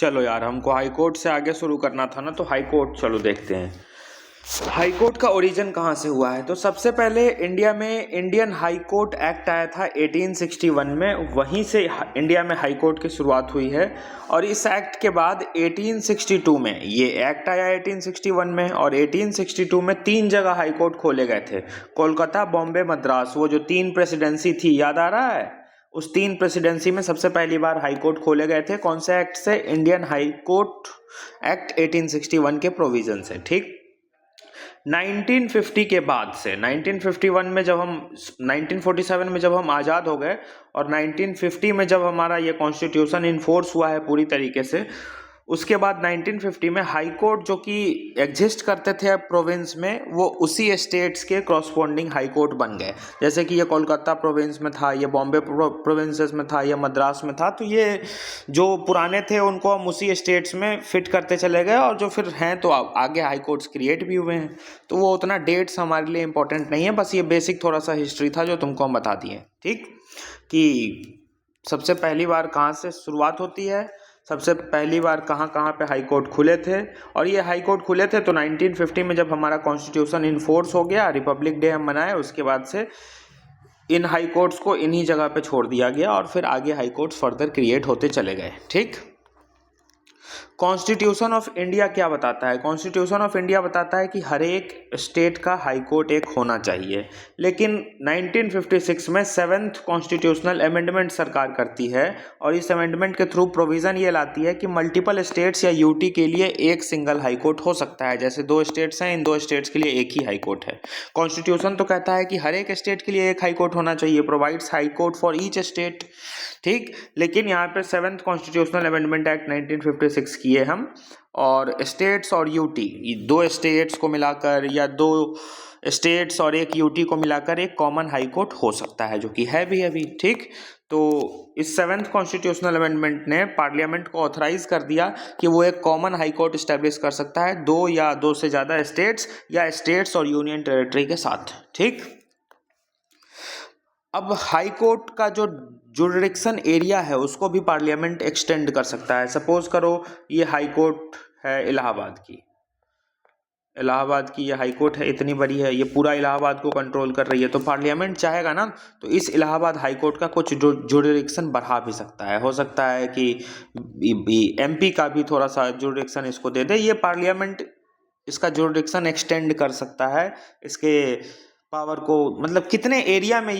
चलो यार, हमको हाई कोर्ट से आगे शुरू करना था ना, तो हाई कोर्ट चलो देखते हैं हाई कोर्ट का ओरिजिन कहाँ से हुआ है। तो सबसे पहले इंडिया में इंडियन हाई कोर्ट एक्ट आया था 1861 में, वहीं से इंडिया में हाई कोर्ट की शुरुआत हुई है। और इस एक्ट के बाद 1862 में ये एक्ट आया 1861 में, और 1862 में 3 जगह हाई कोर्ट खोले गए थे, कोलकाता, बॉम्बे, मद्रास। वो जो 3 प्रेसिडेंसी थी, याद आ रहा है? उस 3 प्रेसिडेंसी में सबसे पहली बार हाई कोर्ट खोले गए थे। कौन से एक्ट से? इंडियन हाई कोर्ट एक्ट 1861 के प्रोविजन से। ठीक, 1950 के बाद से 1951 में जब हम 1947 में जब हम आज़ाद हो गए, और 1950 में जब हमारा ये कॉन्स्टिट्यूशन इन फोर्स हुआ है पूरी तरीके से, उसके बाद 1950 में हाई कोर्ट जो कि एग्जिस्ट करते थे प्रोविंस में, वो उसी स्टेट्स के कॉरस्पॉन्डिंग हाई कोर्ट बन गए। जैसे कि ये कोलकाता प्रोविंस में था, ये बॉम्बे प्रोविंसेस में था, ये मद्रास में था। तो ये जो पुराने थे उनको हम उसी स्टेट्स में फिट करते चले गए, और जो फिर हैं तो आगे हाई कोर्ट्स क्रिएट भी हुए हैं। तो वो उतना डेट्स हमारे लिए इंपॉर्टेंट नहीं है, बस ये बेसिक थोड़ा सा हिस्ट्री था जो तुमको हम बता दिए। ठीक, कि सबसे पहली बार कहाँ से शुरुआत होती है, सबसे पहली बार कहाँ कहाँ पे हाई कोर्ट खुले थे। और ये हाई कोर्ट खुले थे तो 1950 में जब हमारा कॉन्स्टिट्यूशन इन फोर्स हो गया, रिपब्लिक डे हम मनाए, उसके बाद से इन हाई कोर्ट्स को इन्हीं जगह पे छोड़ दिया गया, और फिर आगे हाई कोर्ट्स फर्दर क्रिएट होते चले गए। ठीक, कॉन्स्टिट्यूशन ऑफ इंडिया क्या बताता है? कॉन्स्टिट्यूशन ऑफ इंडिया बताता है कि हर एक स्टेट का हाई कोर्ट एक होना चाहिए। लेकिन 1956 में 7th कॉन्स्टिट्यूशनल अमेंडमेंट सरकार करती है, और इस अमेंडमेंट के थ्रू प्रोविज़न ये लाती है कि मल्टीपल स्टेट्स या यूटी के लिए एक सिंगल हाई कोर्ट हो सकता है। जैसे 2 स्टेट्स हैं, इन 2 स्टेट्स के लिए एक ही हाई कोर्ट है। कॉन्स्टिट्यूशन तो कहता है कि हर एक स्टेट के लिए एक हाई कोर्ट होना चाहिए, provides high court for each state. ठीक, लेकिन यहाँ पे 7th कॉन्स्टिट्यूशनल अमेंडमेंट एक्ट 1956 किए हम, और स्टेट्स और यूटी, 2 स्टेट्स को मिलाकर या 2 स्टेट्स और एक यूटी को मिलाकर एक कॉमन हाई कोर्ट हो सकता है, जो कि है भी अभी। ठीक, तो इस 7th कॉन्स्टिट्यूशनल अमेंडमेंट ने पार्लियामेंट को ऑथराइज कर दिया कि वो एक कॉमन हाई कोर्ट स्टैब्लिश कर सकता है 2 या 2 से ज़्यादा स्टेट्स या स्टेट्स और यूनियन टेरिटरी के साथ। ठीक, अब हाई कोर्ट का जो जुरिडिक्शन एरिया है उसको भी पार्लियामेंट एक्सटेंड कर सकता है। सपोज करो ये हाई कोर्ट है इलाहाबाद की, ये हाई कोर्ट है, इतनी बड़ी है, ये पूरा इलाहाबाद को कंट्रोल कर रही है। तो पार्लियामेंट चाहेगा ना, तो इस इलाहाबाद हाई कोर्ट का कुछ जुरिडिक्शन बढ़ा भी सकता है। हो सकता है कि एमपी का भी थोड़ा सा जुरिडिक्शन इसको दे दे। ये पार्लियामेंट इसका जुरिडिक्शन एक्सटेंड कर सकता है, इसके पावर को, मतलब कितने एरिया में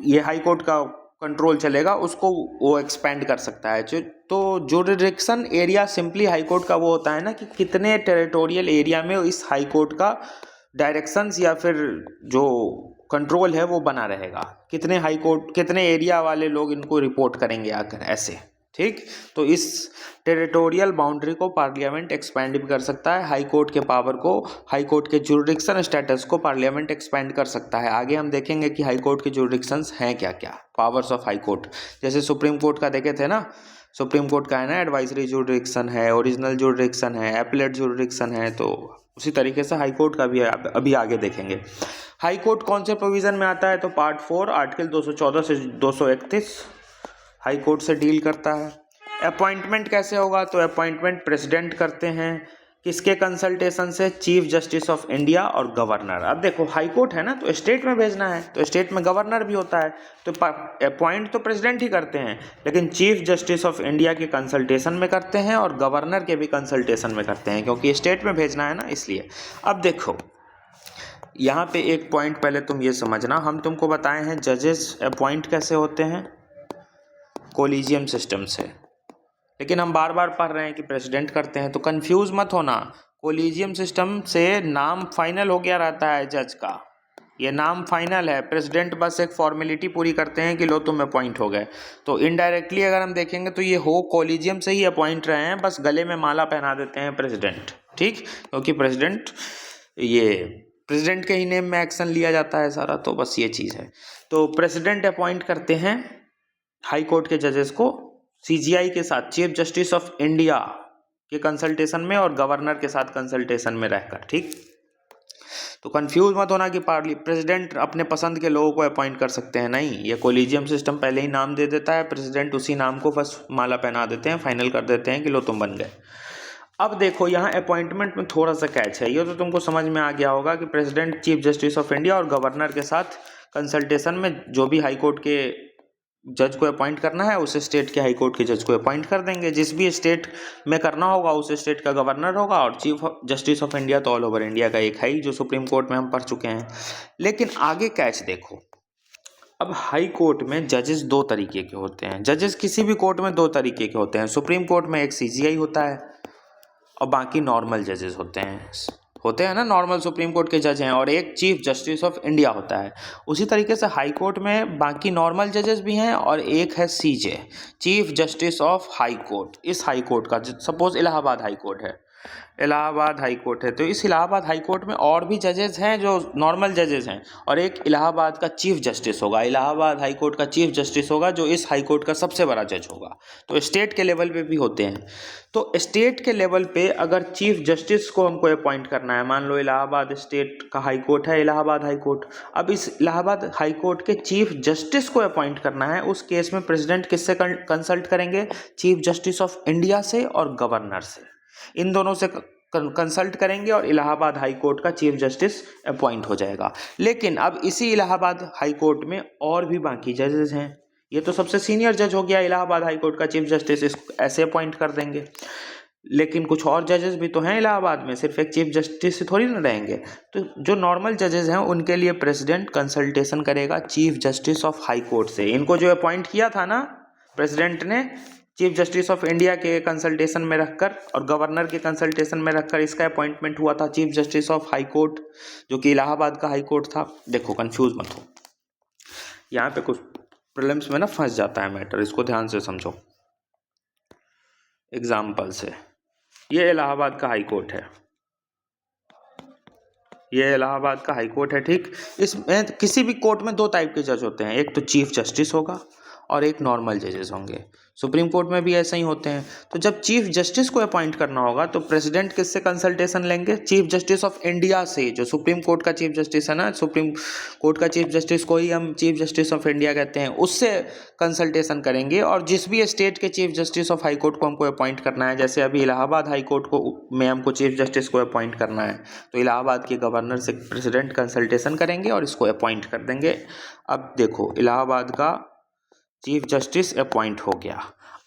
ये हाई कोर्ट का कंट्रोल चलेगा उसको वो एक्सपेंड कर सकता है। तो jurisdiction area simply high court का वो होता है ना, कि कितने टेरिटोरियल एरिया में इस हाई कोर्ट का डायरेक्शंस या फिर जो कंट्रोल है वो बना रहेगा, कितने हाई कोर्ट, कितने एरिया वाले लोग इनको रिपोर्ट करेंगे आकर, ऐसे। ठीक, तो इस टेरिटोरियल बाउंड्री को पार्लियामेंट एक्सपेंड भी कर सकता है। हाई कोर्ट के पावर को, हाई कोर्ट के जुरिडिक्शन स्टेटस को पार्लियामेंट एक्सपेंड कर सकता है। आगे हम देखेंगे कि हाई कोर्ट के जुरिडिक्शंस हैं क्या क्या, पावर्स ऑफ हाई कोर्ट। जैसे सुप्रीम कोर्ट का देखे थे ना, सुप्रीम कोर्ट का है ना एडवाइजरी जुरिडिक्शन है, ओरिजिनल जुरिडिक्शन है, एपलेट जुरिडिक्शन है। तो उसी तरीके से हाई कोर्ट का भी अभी आगे देखेंगे। हाई कोर्ट कौन से प्रोविजन में आता है? तो पार्ट 4 आर्टिकल 214 से 231 हाई कोर्ट से डील करता है। अपॉइंटमेंट कैसे होगा? तो अपॉइंटमेंट प्रेसिडेंट करते हैं, किसके कंसल्टेशन से? चीफ जस्टिस ऑफ इंडिया और गवर्नर। अब देखो हाई कोर्ट है ना, तो स्टेट में भेजना है, तो स्टेट में गवर्नर भी होता है, तो अपॉइंट तो प्रेसिडेंट ही करते हैं, लेकिन चीफ जस्टिस ऑफ इंडिया के कंसल्टेशन में करते हैं और गवर्नर के भी कंसल्टेशन में करते हैं, क्योंकि स्टेट में भेजना है ना, इसलिए। अब देखो यहाँ पे एक पॉइंट पहले तुम ये समझना, हम तुमको बताए हैं जजेस अपॉइंट कैसे होते हैं, कोलिजियम सिस्टम से, लेकिन हम बार बार पढ़ रहे हैं कि प्रेसिडेंट करते हैं। तो कंफ्यूज मत होना, कोलिजियम सिस्टम से नाम फाइनल हो गया रहता है जज का, ये नाम फाइनल है, प्रेसिडेंट बस एक फॉर्मेलिटी पूरी करते हैं कि लो तुम अपॉइंट हो गए। तो इनडायरेक्टली अगर हम देखेंगे तो ये हो कोलिजियम से ही अपॉइंट रहे हैं, बस गले में माला पहना देते हैं प्रेसिडेंट। ठीक, क्योंकि प्रेसिडेंट के ही नेम में एक्शन लिया जाता है सारा, तो बस ये चीज़ है। तो प्रेसिडेंट अपॉइंट करते हैं हाई कोर्ट के जजेस को सीजीआई के साथ, चीफ जस्टिस ऑफ इंडिया के कंसल्टेशन में और गवर्नर के साथ कंसल्टेशन में रहकर। ठीक, तो कंफ्यूज मत होना कि प्रेसिडेंट अपने पसंद के लोगों को अपॉइंट कर सकते हैं, नहीं, ये कोलिजियम सिस्टम पहले ही नाम दे देता है, प्रेसिडेंट उसी नाम को बस माला पहना देते हैं, फाइनल कर देते हैं कि लो तुम बन गए। अब देखो यहाँ अपॉइंटमेंट में थोड़ा सा कैच है, ये तो तुमको समझ में आ गया होगा कि president chief justice of India और गवर्नर के साथ कंसल्टेशन में जो भी हाई कोर्ट के जज को अपॉइंट करना है उस स्टेट के हाई कोर्ट के जज को अपॉइंट कर देंगे। जिस भी स्टेट में करना होगा उस स्टेट का गवर्नर होगा, और चीफ जस्टिस ऑफ इंडिया तो ऑल ओवर इंडिया का एक है ही, जो सुप्रीम कोर्ट में हम पढ़ चुके हैं। लेकिन आगे कैच देखो, अब हाई कोर्ट में जजेस दो तरीके के होते हैं। जजेस किसी भी कोर्ट में दो तरीके के होते हैं। सुप्रीम कोर्ट में एक सीजीआई होता है और बाकी नॉर्मल जजेस होते हैं ना, नॉर्मल सुप्रीम कोर्ट के जज हैं, और एक चीफ जस्टिस ऑफ इंडिया होता है। उसी तरीके से हाई कोर्ट में बाकी नॉर्मल जजेस भी हैं और एक है CJ, chief justice of high court. इस हाई कोर्ट का सपोज इलाहाबाद हाई कोर्ट है, इलाहाबाद हाई कोर्ट है, तो इस इलाहाबाद हाई कोर्ट में और भी जजेस हैं जो नॉर्मल जजेस हैं, और एक इलाहाबाद का चीफ जस्टिस होगा। इलाहाबाद हाई कोर्ट का चीफ जस्टिस होगा जो इस हाई कोर्ट का सबसे बड़ा जज होगा। तो स्टेट के लेवल पे भी होते हैं। तो स्टेट के लेवल पे अगर चीफ जस्टिस को हमको अपॉइंट करना है, मान लो इलाहाबाद स्टेट का हाई कोर्ट है, इलाहाबाद हाई कोर्ट, अब इस इलाहाबाद हाई कोर्ट के चीफ जस्टिस को अपॉइंट करना है, उस केस में प्रेसिडेंट किससे कंसल्ट करेंगे? चीफ जस्टिस ऑफ इंडिया से और गवर्नर से, इन दोनों से कंसल्ट करेंगे और इलाहाबाद हाई कोर्ट का चीफ जस्टिस अपॉइंट हो जाएगा। लेकिन अब इसी इलाहाबाद हाई कोर्ट में और भी बाकी जजेस हैं। ये तो सबसे सीनियर जज हो गया इलाहाबाद हाई कोर्ट का चीफ जस्टिस, इसको ऐसे अपॉइंट कर देंगे। लेकिन कुछ और जजेस भी तो हैं इलाहाबाद में, सिर्फ एक चीफ जस्टिस से थोड़ी ना रहेंगे। तो जो नॉर्मल जजेस हैं उनके लिए प्रेसिडेंट कंसल्टेशन करेगा chief justice of high court से। इनको जो अपॉइंट किया था ना प्रेसिडेंट ने, चीफ जस्टिस ऑफ इंडिया के कंसल्टेशन में रखकर और गवर्नर के कंसल्टेशन में रखकर इसका अपॉइंटमेंट हुआ था chief justice of high court, जो कि इलाहाबाद का हाई कोर्ट था। देखो कंफ्यूज मत हो, यहाँ पे कुछ प्रीलिम्स में ना फंस जाता है मैटर, इसको ध्यान से समझो। एग्जाम्पल से, ये इलाहाबाद का हाई कोर्ट है, ये इलाहाबाद का हाई कोर्ट है, ठीक। इसमें किसी भी कोर्ट में दो टाइप के जज होते हैं, एक तो चीफ जस्टिस होगा और एक नॉर्मल जजेस होंगे। सुप्रीम कोर्ट में भी ऐसे ही होते हैं। तो जब चीफ जस्टिस को अपॉइंट करना होगा तो प्रेसिडेंट किससे कंसल्टेशन लेंगे? चीफ जस्टिस ऑफ इंडिया से, जो सुप्रीम कोर्ट का चीफ जस्टिस है ना, सुप्रीम कोर्ट का चीफ जस्टिस को ही हम चीफ जस्टिस ऑफ इंडिया कहते हैं, उससे कंसल्टेशन करेंगे। और जिस भी स्टेट के chief justice of high court को हमको अपॉइंट करना है, जैसे अभी इलाहाबाद हाई कोर्ट को में हमको चीफ जस्टिस को अपॉइंट करना है, तो इलाहाबाद के गवर्नर से प्रेसिडेंट कंसल्टेशन करेंगे और इसको अपॉइंट कर देंगे। अब देखो इलाहाबाद का चीफ जस्टिस अपॉइंट हो गया।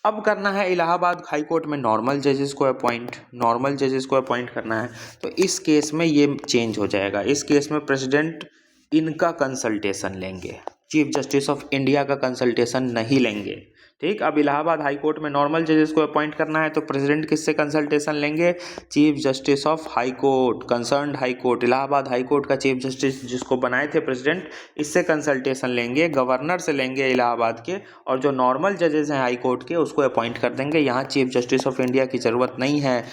अब करना है इलाहाबाद हाई कोर्ट में नॉर्मल जजेस को अपॉइंट, नॉर्मल जजेस को अपॉइंट करना है। तो इस केस में ये चेंज हो जाएगा, इस केस में प्रेसिडेंट इनका कंसल्टेशन लेंगे, चीफ जस्टिस ऑफ इंडिया का कंसल्टेशन नहीं लेंगे, ठीक। अब इलाहाबाद हाई कोर्ट में नॉर्मल जजेस को अपॉइंट करना है तो प्रेसिडेंट किससे कंसल्टेशन लेंगे? Chief justice of high court, concerned high court, Allahabad high court का चीफ जस्टिस जिसको बनाए थे प्रेसिडेंट, इससे कंसल्टेशन लेंगे, गवर्नर से लेंगे इलाहाबाद के, और जो नॉर्मल जजेस हैं हाई कोर्ट के उसको अपॉइंट कर देंगे। यहाँ चीफ जस्टिस ऑफ इंडिया की ज़रूरत नहीं है।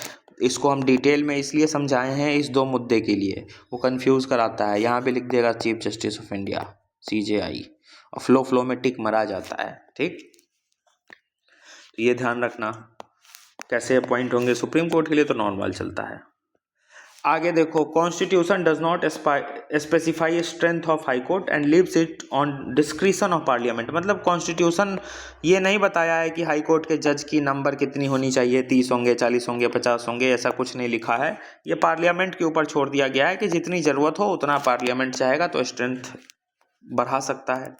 इसको हम डिटेल में इसलिए समझाए हैं इस दो मुद्दे के लिए, वो कन्फ्यूज़ कराता है। यहाँ पे लिख देगा chief justice of India CJI, और फ्लो में टिक मरा जाता है, ठीक। ये ध्यान रखना कैसे अपॉइंट होंगे। सुप्रीम कोर्ट के लिए तो नॉर्मल चलता है। आगे देखो, constitution does not specify strength of high court and leaves it on discretion of parliament. मतलब कॉन्स्टिट्यूशन ये नहीं बताया है कि हाई कोर्ट के जज की नंबर कितनी होनी चाहिए, 30 होंगे, 40 होंगे, 50 होंगे, ऐसा कुछ नहीं लिखा है। ये पार्लियामेंट के ऊपर छोड़ दिया गया है कि जितनी ज़रूरत हो उतना पार्लियामेंट चाहेगा तो स्ट्रेंथ बढ़ा सकता है,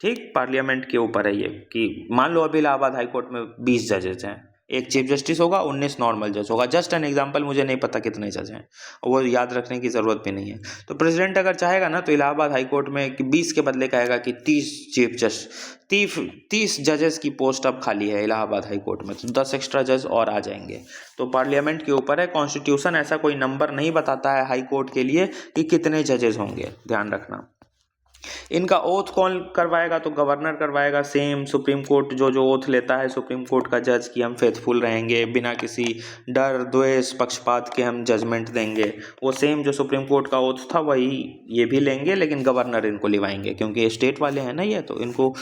ठीक। पार्लियामेंट के ऊपर है ये कि मान लो अभी इलाहाबाद हाई कोर्ट में 20 जजेस हैं, एक चीफ जस्टिस होगा, 19 नॉर्मल जज होगा। जस्ट एन एग्जांपल, मुझे नहीं पता कितने जज हैं, वो याद रखने की ज़रूरत भी नहीं है। तो प्रेसिडेंट अगर चाहेगा ना तो इलाहाबाद हाई कोर्ट में कि 20 के बदले कहेगा कि 30 जजेस की पोस्ट अब खाली है इलाहाबाद हाई कोर्ट में, तो 10 एक्स्ट्रा जज और आ जाएंगे। तो पार्लियामेंट के ऊपर है, कॉन्स्टिट्यूशन ऐसा कोई नंबर नहीं बताता है हाई कोर्ट के लिए कि कितने जजेस होंगे, ध्यान रखना। इनका ओथ कौन करवाएगा? तो गवर्नर करवाएगा। सेम सुप्रीम कोर्ट जो ओथ लेता है सुप्रीम कोर्ट का जज कि हम फेथफुल रहेंगे, बिना किसी डर द्वेष पक्षपात के हम जजमेंट देंगे, वो सेम जो सुप्रीम कोर्ट का ओथ था वही ये भी लेंगे, लेकिन गवर्नर इनको लिवाएंगे क्योंकि ये स्टेट वाले हैं ना ये, तो इनको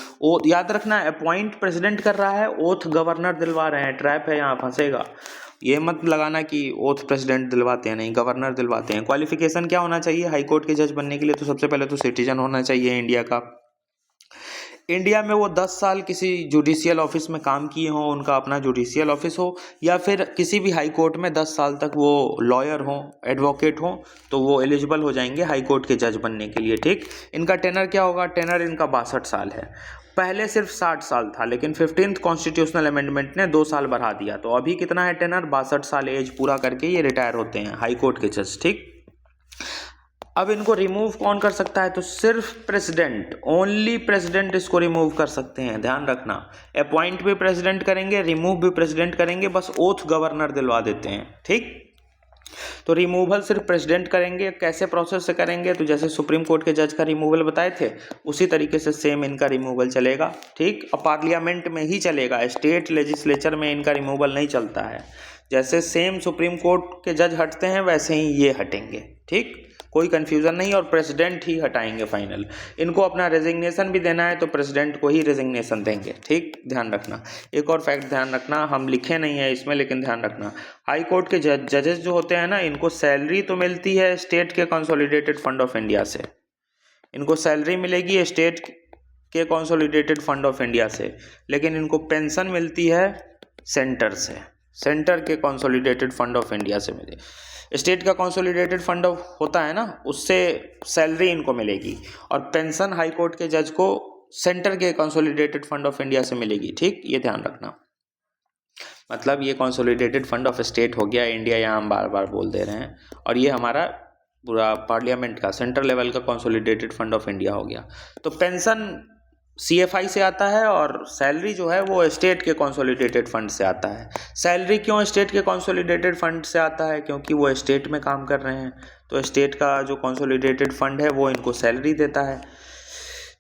याद रखना, अपॉइंट प्रेसिडेंट कर रहा है, ओथ गवर्नर दिलवा रहे हैं। ट्रैप है, यहाँ फंसेगा। ये मत लगाना कि ओथ प्रेसिडेंट दिलवाते हैं, नहीं, गवर्नर दिलवाते हैं। क्वालिफिकेशन क्या होना चाहिए हाई कोर्ट के जज बनने के लिए? तो सबसे पहले तो सिटीजन होना चाहिए इंडिया का। इंडिया में वो 10 साल किसी जुडिशियल ऑफिस में काम किए हों, उनका अपना जुडिशियल ऑफिस हो, या फिर किसी भी हाई कोर्ट में 10 साल तक वो लॉयर हों, एडवोकेट हों, तो वो एलिजिबल हो जाएंगे हाई कोर्ट के जज बनने के लिए। ठीक, इनका टेनर क्या होगा? टेनर इनका 62 साल है। पहले सिर्फ 60 साल था, लेकिन 15th कॉन्स्टिट्यूशनल अमेंडमेंट ने 2 साल बढ़ा दिया, तो अभी कितना है टेनर? 62 साल एज पूरा करके ये रिटायर होते हैं हाई कोर्ट के जज। ठीक, अब इनको रिमूव कौन कर सकता है? तो सिर्फ प्रेसिडेंट, ओनली प्रेसिडेंट इसको रिमूव कर सकते हैं, ध्यान रखना। अपॉइंट भी प्रेसिडेंट करेंगे, रिमूव भी प्रेसिडेंट करेंगे, बस ओथ गवर्नर दिलवा देते हैं। ठीक, तो रिमूवल सिर्फ प्रेसिडेंट करेंगे। कैसे प्रोसेस से करेंगे? तो जैसे सुप्रीम कोर्ट के जज का रिमूवल बताए थे, उसी तरीके से सेम इनका रिमूवल चलेगा। ठीक, और पार्लियामेंट में ही चलेगा, स्टेट लेजिस्लेचर में इनका रिमूवल नहीं चलता है। जैसे सेम सुप्रीम कोर्ट के जज हटते हैं, वैसे ही ये हटेंगे। ठीक, कोई कंफ्यूजन नहीं, और प्रेसिडेंट ही हटाएंगे फाइनल। इनको अपना रेजिग्नेशन भी देना है तो प्रेसिडेंट को ही रेजिग्नेशन देंगे। ठीक, ध्यान रखना। एक और फैक्ट ध्यान रखना, हम लिखे नहीं है इसमें, लेकिन ध्यान रखना, हाई कोर्ट के जजेस जो होते हैं ना, इनको सैलरी तो मिलती है स्टेट के कंसोलिडेटेड फंड ऑफ इंडिया से। इनको सैलरी मिलेगी स्टेट के कंसोलिडेटेड फंड ऑफ इंडिया से, लेकिन इनको पेंशन मिलती है सेंटर से, सेंटर के कंसोलिडेटेड फंड ऑफ इंडिया से मिले। स्टेट का कंसोलिडेटेड फंड होता है ना, उससे सैलरी इनको मिलेगी, और पेंशन हाई कोर्ट के जज को सेंटर के कंसोलिडेटेड फंड ऑफ इंडिया से मिलेगी। ठीक, ये ध्यान रखना। मतलब ये कंसोलिडेटेड फंड ऑफ स्टेट हो गया इंडिया, यहाँ हम बार बार बोल दे रहे हैं, और ये हमारा पूरा पार्लियामेंट का सेंट्रल लेवल का कंसोलिडेटेड फंड ऑफ इंडिया हो गया। तो पेंशन CFI से आता है, और सैलरी जो है वो स्टेट के कंसोलिडेटेड फंड से आता है। सैलरी क्यों स्टेट के कंसोलिडेटेड फंड से आता है? क्योंकि वो स्टेट में काम कर रहे हैं, तो स्टेट का जो कंसोलिडेटेड फंड है वो इनको सैलरी देता है,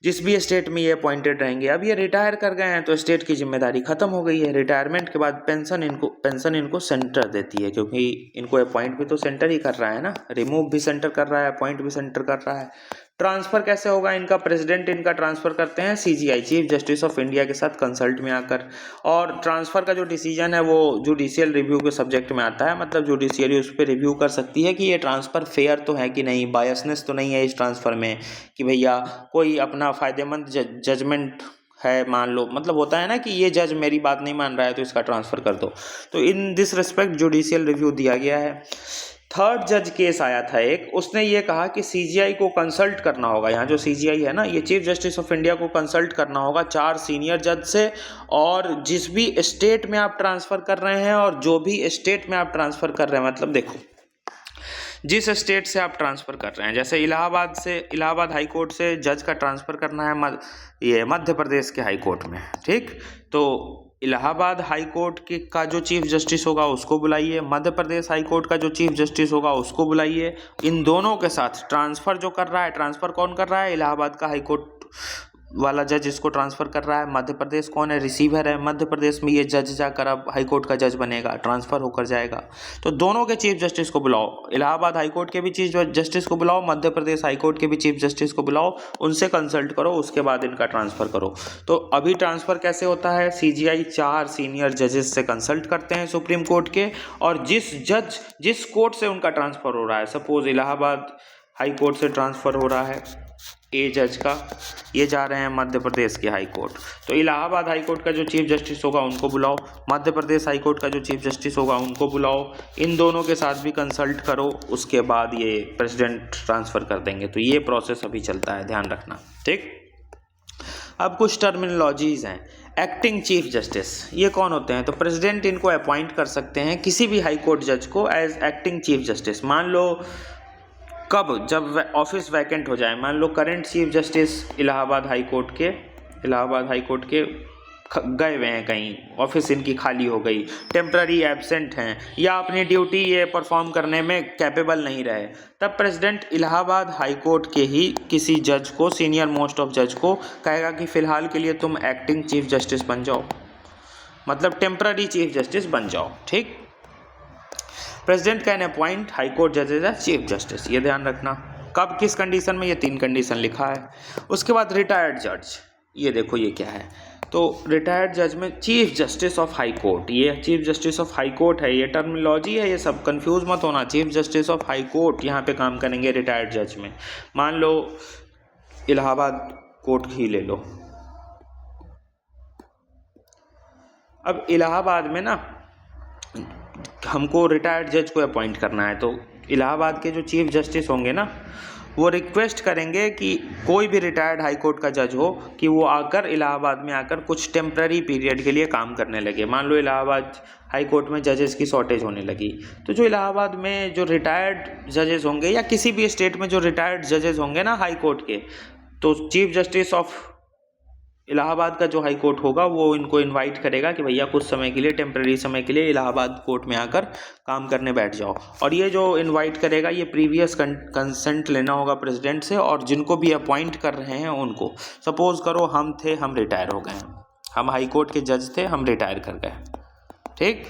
जिस भी स्टेट में ये अपॉइंटेड रहेंगे। अब ये रिटायर कर गए हैं तो स्टेट की जिम्मेदारी खत्म हो गई है। रिटायरमेंट के बाद पेंशन इनको सेंटर देती है, क्योंकि इनको अपॉइंट भी तो सेंटर ही कर रहा है ना, रिमूव भी सेंटर कर रहा है, अपॉइंट भी सेंटर कर रहा है। ट्रांसफर कैसे होगा इनका? प्रेसिडेंट इनका ट्रांसफर करते हैं CJI, chief justice of India के साथ कंसल्ट में आकर, और ट्रांसफर का जो डिसीजन है वो जुडिशियल रिव्यू के सब्जेक्ट में आता है। मतलब जुडिशियरी उस पर रिव्यू कर सकती है कि ये ट्रांसफर फेयर तो है कि नहीं, बायसनेस तो नहीं है इस ट्रांसफर में, कि भैया कोई अपना फायदेमंद जजमेंट है, मान लो, मतलब होता है ना कि ये जज मेरी बात नहीं मान रहा है तो इसका ट्रांसफर कर दो। तो in this respect judicial review दिया गया है। थर्ड जज केस आया था एक, उसने ये कहा कि CJI को कंसल्ट करना होगा। यहाँ जो CJI है ना, ये चीफ जस्टिस ऑफ इंडिया को कंसल्ट करना होगा 4 सीनियर जज से, और जिस भी स्टेट में आप ट्रांसफ़र कर रहे हैं, और जो भी स्टेट में आप ट्रांसफ़र कर रहे हैं, मतलब देखो जिस स्टेट से आप ट्रांसफ़र कर रहे हैं, जैसे इलाहाबाद हाई कोर्ट से जज का ट्रांसफ़र करना है ये मध्य प्रदेश के हाई कोर्ट में। ठीक, तो इलाहाबाद हाई कोर्ट का जो चीफ जस्टिस होगा उसको बुलाइए, मध्य प्रदेश हाई कोर्ट का जो चीफ जस्टिस होगा उसको बुलाइए। इन दोनों के साथ ट्रांसफ़र जो कर रहा है, ट्रांसफ़र कौन कर रहा है? इलाहाबाद का हाई कोर्ट वाला जज इसको ट्रांसफ़र कर रहा है। मध्य प्रदेश कौन है? रिसीवर है। मध्य प्रदेश में ये जज जाकर अब हाई कोर्ट का जज बनेगा, ट्रांसफ़र होकर जाएगा। तो दोनों के चीफ जस्टिस को बुलाओ, इलाहाबाद हाई कोर्ट के भी चीफ जस्टिस को बुलाओ, मध्य प्रदेश हाई कोर्ट के भी चीफ जस्टिस को बुलाओ, उनसे कंसल्ट करो, उसके बाद इनका ट्रांसफ़र करो। तो अभी ट्रांसफ़र कैसे होता है? CJI 4 सीनियर जजेस से कंसल्ट करते हैं सुप्रीम कोर्ट के, और जिस कोर्ट से उनका ट्रांसफ़र हो रहा है, सपोज इलाहाबाद हाई कोर्ट से ट्रांसफ़र हो रहा है ए जज का, ये जा रहे हैं मध्य प्रदेश के हाई कोर्ट, तो इलाहाबाद हाई कोर्ट का जो चीफ जस्टिस होगा उनको बुलाओ, मध्य प्रदेश हाई कोर्ट का जो चीफ जस्टिस होगा उनको बुलाओ, इन दोनों के साथ भी कंसल्ट करो, उसके बाद ये प्रेसिडेंट ट्रांसफ़र कर देंगे। तो ये प्रोसेस अभी चलता है, ध्यान रखना। ठीक, अब कुछ टर्मिनोलॉजीज़ हैं। एक्टिंग चीफ जस्टिस, ये कौन होते हैं? तो प्रेसिडेंट इनको अपॉइंट कर सकते हैं किसी भी हाई कोर्ट जज को एज एक्टिंग चीफ जस्टिस। मान लो कब, जब ऑफिस वैकेंट हो जाए, मान लो current chief justice Allahabad high court के गए हुए हैं कहीं, ऑफिस इनकी खाली हो गई, टेम्पररी एब्सेंट हैं, या अपनी ड्यूटी ये परफॉर्म करने में कैपेबल नहीं रहे, तब प्रेसिडेंट इलाहाबाद हाई कोर्ट के ही किसी जज को, सीनियर मोस्ट ऑफ जज को कहेगा कि फ़िलहाल के लिए तुम एक्टिंग चीफ जस्टिस बन जाओ, मतलब टेम्पररी चीफ जस्टिस बन जाओ। ठीक, president can appoint high court जजेज एज चीफ जस्टिस, ये ध्यान रखना। कब, किस कंडीशन में? ये 3 कंडीशन लिखा है। उसके बाद रिटायर्ड जज, ये देखो ये क्या है। तो रिटायर्ड जज में chief justice of high court, ये chief justice of high court है, ये टर्मिनोलॉजी है, ये सब कंफ्यूज मत होना। Chief justice of high court यहाँ पे काम करेंगे रिटायर्ड जज में। मान लो इलाहाबाद कोर्ट ही ले लो। अब इलाहाबाद में ना हमको रिटायर्ड जज को अपॉइंट करना है, तो इलाहाबाद के जो चीफ जस्टिस होंगे ना वो रिक्वेस्ट करेंगे कि कोई भी रिटायर्ड हाई कोर्ट का जज हो कि वो आकर इलाहाबाद में आकर कुछ टेम्प्ररी पीरियड के लिए काम करने लगे। मान लो इलाहाबाद हाई कोर्ट में जजेस की शॉर्टेज होने लगी, तो जो इलाहाबाद में जो रिटायर्ड जजेस होंगे या किसी भी स्टेट में जो रिटायर्ड जजेस होंगे ना हाई कोर्ट के, तो चीफ जस्टिस ऑफ इलाहाबाद का जो हाई कोर्ट होगा वो इनको इनवाइट करेगा कि भैया कुछ समय के लिए, टेम्प्रेरी समय के लिए इलाहाबाद कोर्ट में आकर काम करने बैठ जाओ। और ये जो इनवाइट करेगा ये प्रीवियस कंसेंट लेना होगा प्रेसिडेंट से, और जिनको भी अपॉइंट कर रहे हैं उनको। सपोज करो हम थे, हम रिटायर हो गए, हम हाई कोर्ट के जज थे, हम रिटायर कर गए, ठीक।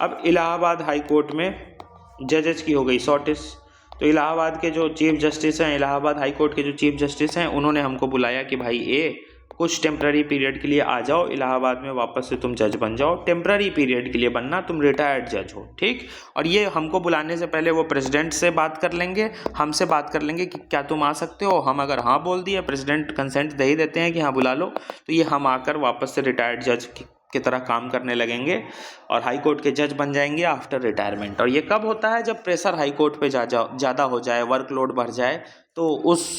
अब इलाहाबाद हाई कोर्ट में जजेस की हो गई शॉर्टेज, तो इलाहाबाद के जो चीफ जस्टिस हैं, इलाहाबाद हाई कोर्ट के जो चीफ जस्टिस हैं, उन्होंने हमको बुलाया कि भाई कुछ टेम्प्ररी पीरियड के लिए आ जाओ इलाहाबाद में, वापस से तुम जज बन जाओ। टेम्प्ररी पीरियड के लिए बनना, तुम रिटायर्ड जज हो, ठीक। और ये हमको बुलाने से पहले वो प्रेसिडेंट से बात कर लेंगे, हमसे बात कर लेंगे कि क्या तुम आ सकते हो। हम अगर हाँ बोल दिए, प्रेसिडेंट कंसेंट दे ही देते हैं कि हाँ बुला लो, तो ये हम आकर वापस से रिटायर्ड जज की तरह काम करने लगेंगे और हाई कोर्ट के जज बन जाएंगे आफ्टर रिटायरमेंट। और ये कब होता है? जब प्रेशर हाई कोर्ट पे ज़्यादा हो जाए, वर्कलोड बढ़ जाए, तो उस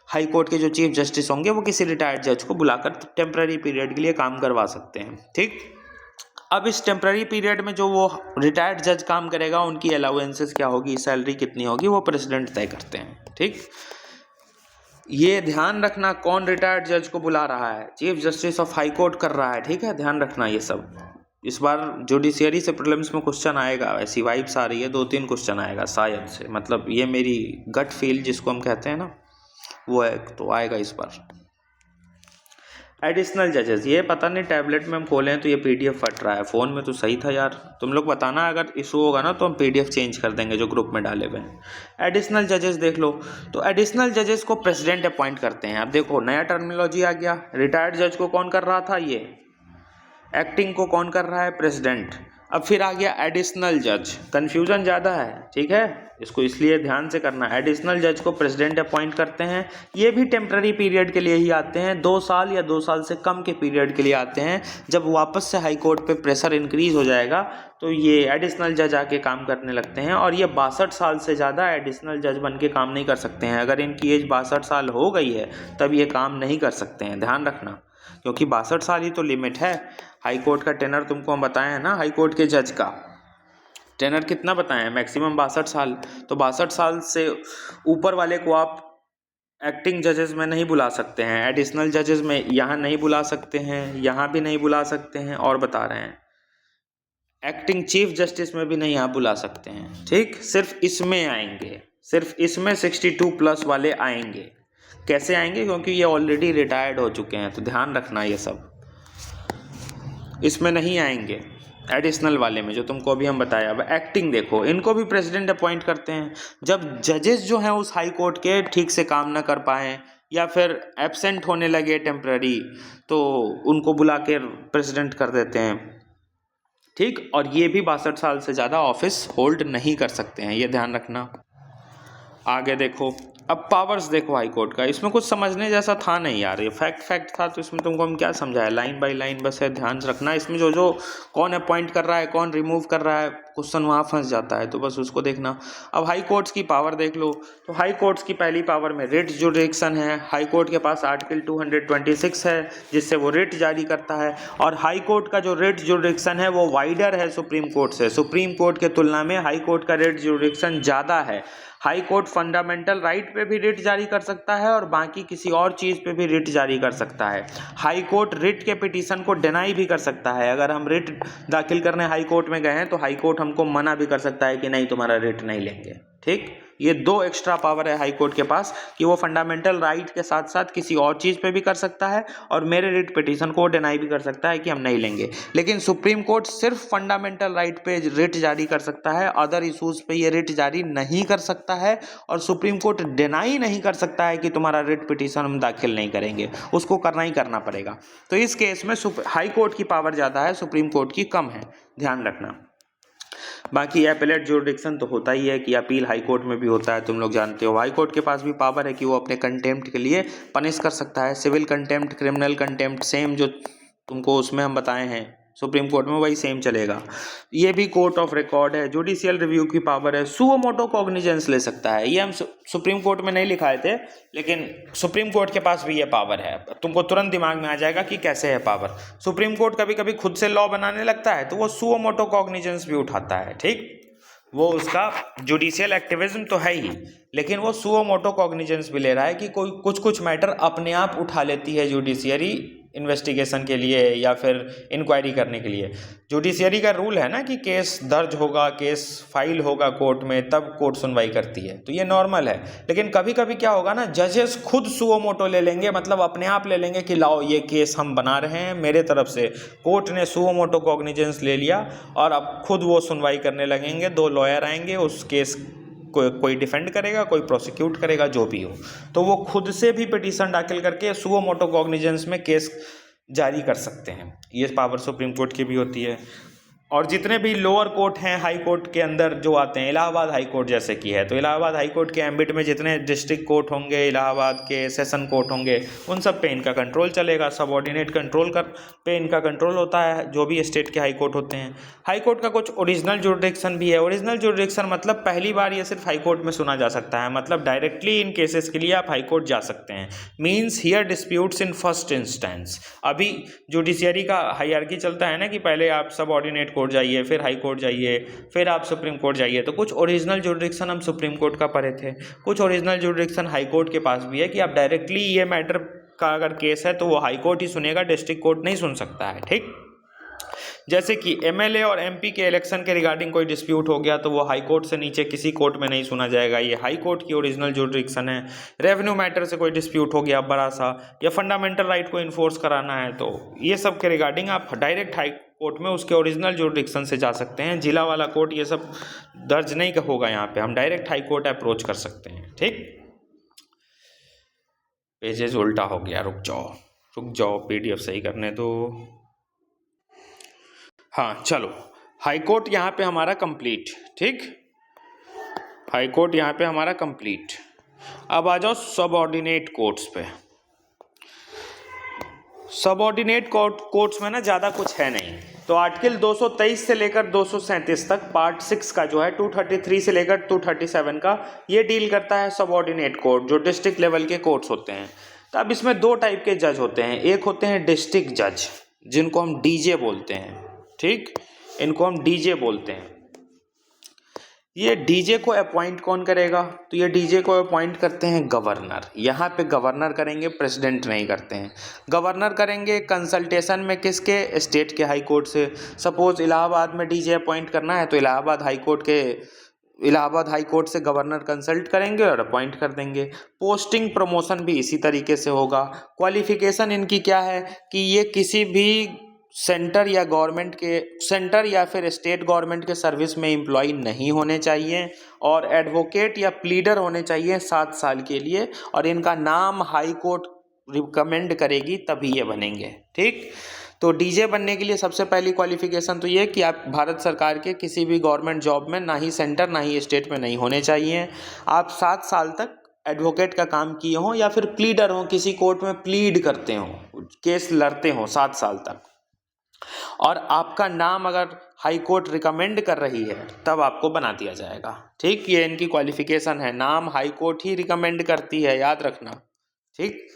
हाई कोर्ट के जो चीफ जस्टिस होंगे वो किसी रिटायर्ड जज को बुलाकर टेम्प्ररी पीरियड के लिए काम करवा सकते हैं, ठीक। अब इस टेम्प्ररी पीरियड में जो वो रिटायर्ड जज काम करेगा, उनकी अलाउंसेस क्या होगी, सैलरी कितनी होगी, वो प्रेसिडेंट तय करते हैं, ठीक। ये ध्यान रखना कौन रिटायर्ड जज को बुला रहा है, chief justice of high court कर रहा है, ठीक है, ध्यान रखना ये सब। इस बार जुडिशियरी से प्रीलिम्स में क्वेश्चन आएगा, ऐसी वाइब्स आ रही है, 2-3 क्वेश्चन आएगा शायद से, मतलब ये मेरी गट फील जिसको हम कहते हैं ना, वो है, तो आएगा इस बार। एडिशनल जजेस, ये पता नहीं टैबलेट में हम खोलें तो ये पीडीएफ फट रहा है, फ़ोन में तो सही था यार। तुम लोग बताना अगर इशू होगा ना तो हम पीडीएफ चेंज कर देंगे जो ग्रुप में डाले हुए हैं। एडिशनल जजेस देख लो, तो एडिशनल जजेस को प्रेसिडेंट अपॉइंट करते हैं। अब देखो नया टर्मिनोलॉजी आ गया, रिटायर्ड जज को कौन कर रहा था, ये एक्टिंग को कौन कर रहा है, प्रेसिडेंट। अब फिर आ गया एडिशनल जज, कन्फ्यूजन ज़्यादा है, ठीक है, इसको इसलिए ध्यान से करना। एडिशनल जज को प्रेसिडेंट अपॉइंट करते हैं, ये भी टेम्प्ररी पीरियड के लिए ही आते हैं, 2 साल या 2 साल से कम के पीरियड के लिए आते हैं। जब वापस से हाई कोर्ट पे प्रेशर इंक्रीज हो जाएगा तो ये एडिशनल जज आके काम करने लगते हैं, और ये 62 साल से ज़्यादा एडिशनल जज बन के काम नहीं कर सकते हैं। अगर इनकी एज 62 साल हो गई है तब ये काम नहीं कर सकते हैं, ध्यान रखना, क्योंकि 62 साल ही तो लिमिट है। हाई कोर्ट का टेनर तुमको हम बताए हैं ना, हाई कोर्ट के जज का टेनर कितना बताएं, मैक्सिमम 62 साल। तो 62 साल से ऊपर वाले को आप एक्टिंग जजेस में नहीं बुला सकते हैं, एडिशनल जजेस में यहाँ नहीं बुला सकते हैं, यहाँ भी नहीं बुला सकते हैं, और बता रहे हैं एक्टिंग चीफ जस्टिस में भी नहीं आप बुला सकते हैं, ठीक। सिर्फ इसमें आएंगे, सिर्फ इसमें 62+ वाले आएंगे। कैसे आएंगे? क्योंकि ये ऑलरेडी रिटायर्ड हो चुके हैं, तो ध्यान रखना ये सब इसमें नहीं आएंगे एडिशनल वाले में जो तुमको अभी हम बताया। अब एक्टिंग देखो, इनको भी प्रेसिडेंट अपॉइंट करते हैं। जब जजेस जो हैं उस हाई कोर्ट के ठीक से काम ना कर पाएँ या फिर एब्सेंट होने लगे टेम्प्ररी, तो उनको बुला के प्रेसिडेंट कर देते हैं, ठीक। और ये भी 62 साल से ज़्यादा ऑफिस होल्ड नहीं कर सकते हैं, ये ध्यान रखना। आगे देखो, अब पावर्स देखो हाई कोर्ट का, इसमें कुछ समझने जैसा था नहीं यार, ये फैक्ट था, तो इसमें तुमको हम क्या समझाया, लाइन बाय लाइन बस है, ध्यान रखना। इसमें जो कौन अपॉइंट कर रहा है, कौन रिमूव कर रहा है, क्वेश्चन वहाँ फंस जाता है, तो बस उसको देखना। अब हाई कोर्ट्स की पावर देख लो, तो हाई कोर्ट्स की पहली पावर में रिट जुरिडिक्शन है। हाई कोर्ट के पास आर्टिकल 226 है जिससे वो रिट जारी करता है, और हाई कोर्ट का जो रिट जुरिडिक्शन है वो वाइडर है सुप्रीम कोर्ट से। सुप्रीम कोर्ट के तुलना में हाई कोर्ट का रिट जुरिडिक्शन ज़्यादा है। हाई कोर्ट फंडामेंटल राइट पे भी रिट जारी कर सकता है और बाकी किसी और चीज़ पे भी रिट जारी कर सकता है। हाई कोर्ट रिट के पिटीशन को डिनाई भी कर सकता है। अगर हम रिट दाखिल करने हाई कोर्ट में गए हैं तो हाई कोर्ट हमको मना भी कर सकता है कि नहीं तुम्हारा रिट नहीं लेंगे, ठीक। ये 2 एक्स्ट्रा पावर है हाई कोर्ट के पास कि वो फंडामेंटल राइट के साथ साथ किसी और चीज़ पे भी कर सकता है और मेरे रिट पिटीशन को डिनाई भी कर सकता है कि हम नहीं लेंगे। लेकिन सुप्रीम कोर्ट सिर्फ फंडामेंटल राइट पे रिट जारी कर सकता है, अदर इशूज़ पे ये रिट जारी नहीं कर सकता है। और सुप्रीम कोर्ट डिनाई नहीं कर सकता है कि तुम्हारा रिट पिटीशन हम दाखिल नहीं करेंगे, उसको करना ही करना पड़ेगा। तो इस केस में हाई कोर्ट की पावर ज़्यादा है, सुप्रीम कोर्ट की कम है, ध्यान रखना। बाकी एपेलेट जुरिडिक्शन तो होता ही है कि अपील हाई कोर्ट में भी होता है, तुम लोग जानते हो। हाई कोर्ट के पास भी पावर है कि वो अपने कंटेम्प्ट के लिए पनिश कर सकता है, civil contempt, criminal contempt, same जो तुमको उसमें हम बताए हैं सुप्रीम कोर्ट में वही सेम चलेगा। ये भी कोर्ट ऑफ रिकॉर्ड है, जुडिशियल रिव्यू की पावर है, सुओ मोटो कॉग्निजेंस ले सकता है। ये हम सुप्रीम कोर्ट में नहीं लिखाए थे, लेकिन सुप्रीम कोर्ट के पास भी ये पावर है। तुमको तुरंत दिमाग में आ जाएगा कि कैसे है पावर। सुप्रीम कोर्ट कभी कभी खुद से लॉ बनाने लगता है तो वो सुओ मोटो कॉग्निजेंस भी उठाता है, ठीक। वो उसका जुडिशियल एक्टिविज्म तो है ही, लेकिन वो सुओ मोटो कॉग्निजेंस भी ले रहा है कि कोई कुछ मैटर अपने आप उठा लेती है जुडिशियरी इन्वेस्टिगेशन के लिए या फिर इंक्वायरी करने के लिए। जुडिशियरी का रूल है ना कि केस दर्ज होगा, केस फाइल होगा कोर्ट में, तब कोर्ट सुनवाई करती है, तो ये नॉर्मल है। लेकिन कभी कभी क्या होगा ना, जजेस खुद सुओ मोटो ले लेंगे, मतलब अपने आप ले लेंगे कि लाओ ये केस हम बना रहे हैं मेरे तरफ से। कोर्ट ने सुओ मोटो कॉग्निजेंस ले लिया और अब खुद वो सुनवाई करने लगेंगे। 2 लॉयर आएंगे, उस केस कोई डिफेंड करेगा, कोई प्रोसिक्यूट करेगा, जो भी हो, तो वो खुद से भी पिटीशन दाखिल करके सुओ मोटो कॉग्निजेंस में केस जारी कर सकते हैं। ये पावर सुप्रीम कोर्ट की भी होती है। और जितने भी लोअर कोर्ट हैं हाई कोर्ट के अंदर जो आते हैं, इलाहाबाद हाई कोर्ट जैसे की है, तो इलाहाबाद हाई कोर्ट के एम्बिट में जितने डिस्ट्रिक्ट कोर्ट होंगे, इलाहाबाद के सेशन कोर्ट होंगे, उन सब पे इनका कंट्रोल चलेगा। सबऑर्डिनेट कंट्रोल पे इनका कंट्रोल होता है, जो भी स्टेट के हाई कोर्ट होते हैं। हाई कोर्ट का कुछ ओरिजिनल जुरिडिक्शन भी है। ओरिजिनल जुरिडिक्शन मतलब पहली बार ये सिर्फ हाई कोर्ट में सुना जा सकता है, मतलब डायरेक्टली इन केसेस के लिए आप हाई कोर्ट जा सकते हैं। Means here disputes in first instance. अभी जुडिशियरी का हायरार्की चलता है ना कि पहले आप सबऑर्डिनेट कोर्ट जाइए, फिर हाई कोर्ट जाइए, फिर आप सुप्रीम कोर्ट जाइए। तो कुछ ओरिजिनल जुरिडिक्शन हम सुप्रीम कोर्ट का पढ़े थे, कुछ ओरिजिनल जुरिडिक्शन हाई कोर्ट के पास भी है कि आप डायरेक्टली ये मैटर का अगर केस है तो वो हाई कोर्ट ही सुनेगा, डिस्ट्रिक्ट कोर्ट नहीं सुन सकता है, ठीक। जैसे कि एमएलए और एमपी के इलेक्शन के रिगार्डिंग कोई डिस्प्यूट हो गया तो वो हाई कोर्ट से नीचे किसी कोर्ट में नहीं सुना जाएगा, ये हाई कोर्ट की ओरिजिनल जुरिडिक्शन है। रेवेन्यू मैटर से कोई डिस्प्यूट हो गया बड़ा सा, या फंडामेंटल राइट को इन्फोर्स कराना है, तो ये सब के रिगार्डिंग आप डायरेक्ट हाई कोर्ट में उसके ओरिजिनल जुरिडिक्शन से जा सकते हैं। जिला वाला कोर्ट ये सब दर्ज नहीं होगा यहाँ पे, हम डायरेक्ट हाई कोर्ट अप्रोच कर सकते हैं, ठीक। पेजेस उल्टा हो गया, रुक जाओ PDF सही करने दो। हाँ चलो, हाई कोर्ट यहाँ पे हमारा कंप्लीट, ठीक। हाई कोर्ट यहाँ पे हमारा कंप्लीट। अब आ जाओ सबऑर्डिनेट कोर्ट्स पे। सबऑर्डिनेट कोर्ट्स में ना ज़्यादा कुछ है नहीं, तो आर्टिकल 223 से लेकर 237 तक पार्ट 6 का जो है 233 से लेकर 237 का ये डील करता है सबऑर्डिनेट कोर्ट, जो डिस्ट्रिक्ट लेवल के कोर्ट्स होते हैं। तो अब इसमें 2 टाइप के जज होते हैं। एक होते हैं डिस्ट्रिक्ट जज, जिनको हम डीजे बोलते हैं, ठीक, इनको हम डीजे बोलते हैं। ये डीजे को अपॉइंट कौन करेगा, तो ये डीजे को अपॉइंट करते हैं गवर्नर। यहाँ पे गवर्नर करेंगे, प्रेसिडेंट नहीं करते हैं। गवर्नर करेंगे कंसल्टेशन में किसके, स्टेट के हाई कोर्ट से। सपोज इलाहाबाद में डीजे अपॉइंट करना है तो इलाहाबाद हाई कोर्ट से गवर्नर कंसल्ट करेंगे और अपॉइंट कर देंगे। पोस्टिंग प्रमोशन भी इसी तरीके से होगा। क्वालिफिकेशन इनकी क्या है कि ये किसी भी सेंटर या फिर स्टेट गवर्नमेंट के सर्विस में एम्प्लॉय नहीं होने चाहिए, और एडवोकेट या प्लीडर होने चाहिए 7 साल के लिए, और इनका नाम हाई कोर्ट रिकमेंड करेगी तभी ये बनेंगे, ठीक। तो डीजे बनने के लिए सबसे पहली क्वालिफिकेशन तो ये कि आप भारत सरकार के किसी भी गवर्नमेंट जॉब में, ना ही सेंटर ना ही स्टेट में नहीं होने चाहिए। आप 7 साल तक एडवोकेट का काम किए हों या फिर प्लीडर हों, किसी कोर्ट में प्लीड करते हों, केस लड़ते हों 7 साल तक, और आपका नाम अगर हाई कोर्ट रिकमेंड कर रही है तब आपको बना दिया जाएगा, ठीक। ये इनकी क्वालिफिकेशन है, नाम हाई कोर्ट ही रिकमेंड करती है, याद रखना, ठीक,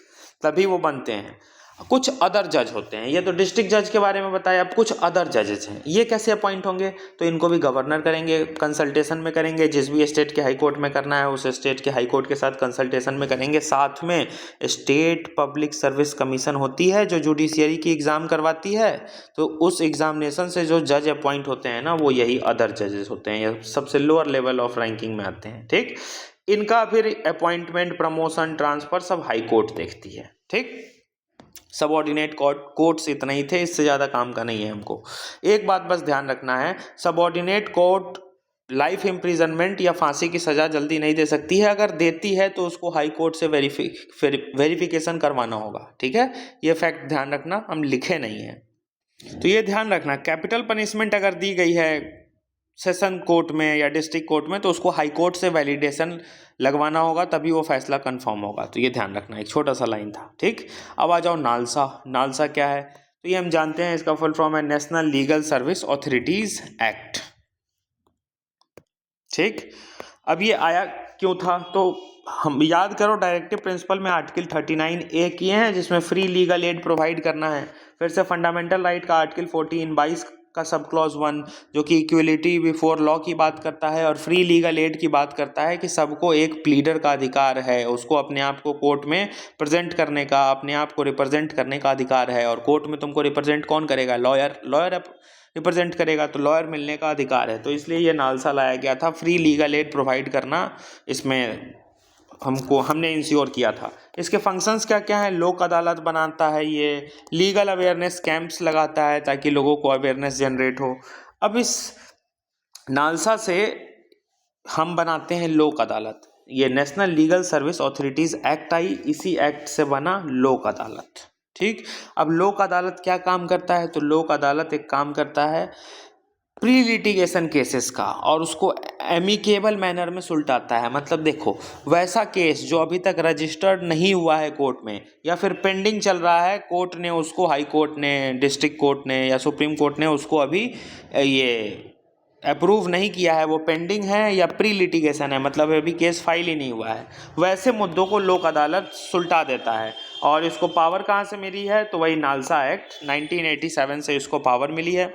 तभी वो बनते हैं। कुछ अदर जज होते हैं, ये तो डिस्ट्रिक्ट जज के बारे में बताया। अब कुछ अदर जजेस हैं, ये कैसे अपॉइंट होंगे, तो इनको भी गवर्नर करेंगे, कंसल्टेशन में करेंगे। जिस भी स्टेट के हाई कोर्ट में करना है उस स्टेट के हाई कोर्ट के साथ कंसल्टेशन में करेंगे। साथ में स्टेट पब्लिक सर्विस कमीशन होती है जो जुडिशियरी की एग्ज़ाम करवाती है, तो उस एग्जामिनेशन से जो जज अपॉइंट होते हैं ना, वो यही अदर जजेस होते हैं, ये सबसे लोअर लेवल ऑफ रैंकिंग में आते हैं, ठीक। इनका फिर अपॉइंटमेंट, प्रमोशन, ट्रांसफर सब हाई कोर्ट देखती है। ठीक, सबऑर्डिनेट कोर्ट्स इतना ही थे, इससे ज़्यादा काम का नहीं है हमको। एक बात बस ध्यान रखना है, सबऑर्डिनेट कोर्ट लाइफ इम्प्रिजनमेंट या फांसी की सज़ा जल्दी नहीं दे सकती है। अगर देती है तो उसको हाई कोर्ट से वेरिफिकेशन करवाना होगा। ठीक है, ये फैक्ट ध्यान रखना, हम लिखे नहीं हैं। तो ये ध्यान रखना, कैपिटल पनिशमेंट अगर दी गई है सेशन कोर्ट में या डिस्ट्रिक्ट कोर्ट में तो उसको हाई कोर्ट से वैलिडेशन लगवाना होगा, तभी वो फैसला कंफर्म होगा। तो ये ध्यान रखना, एक छोटा सा लाइन था। ठीक, अब आ जाओ नालसा। नालसा क्या है, तो ये हम जानते हैं, इसका फुल फॉर्म है national legal service authorities act. ठीक, अब ये आया क्यों था, तो हम याद करो, डायरेक्टिव प्रिंसिपल में आर्टिकल 39A किए हैं जिसमें फ्री लीगल एड प्रोवाइड करना है। फिर से फंडामेंटल राइट का आर्टिकल 14(22) का सब क्लॉज 1 जो कि इक्वलिटी बिफोर लॉ की बात करता है, और फ्री लीगल एड की बात करता है कि सबको एक प्लीडर का अधिकार है, उसको अपने आप को कोर्ट में प्रेजेंट करने का, अपने आप को रिप्रेजेंट करने का अधिकार है। और कोर्ट में तुमको रिप्रेजेंट कौन करेगा, लॉयर रिप्रेजेंट करेगा, तो लॉयर मिलने का अधिकार है। तो इसलिए ये नालसा लाया गया था, फ्री लीगल एड प्रोवाइड करना इसमें हमने इंश्योर किया था। इसके फंक्शंस क्या क्या है, लोक अदालत बनाता है, ये लीगल अवेयरनेस कैंप्स लगाता है ताकि लोगों को अवेयरनेस जनरेट हो। अब इस नालसा से हम बनाते हैं लोक अदालत, ये national legal service authorities act आई, इसी एक्ट से बना लोक अदालत। ठीक, अब लोक अदालत क्या काम करता है, तो लोक अदालत एक काम करता है प्री लिटिगेशन केसेस का, और उसको एमिकेबल मैनर में सुलटाता है। मतलब देखो, वैसा केस जो अभी तक रजिस्टर्ड नहीं हुआ है कोर्ट में, या फिर पेंडिंग चल रहा है, कोर्ट ने उसको, हाई कोर्ट ने, डिस्ट्रिक्ट कोर्ट ने या सुप्रीम कोर्ट ने उसको अभी ये अप्रूव नहीं किया है, वो पेंडिंग है या प्री लिटिगेशन है, मतलब अभी केस फाइल ही नहीं हुआ है, वैसे मुद्दों को लोक अदालत सुलटा देता है। और इसको पावर कहाँ से मिली है, तो वही नालसा एक्ट 1987 से इसको पावर मिली है।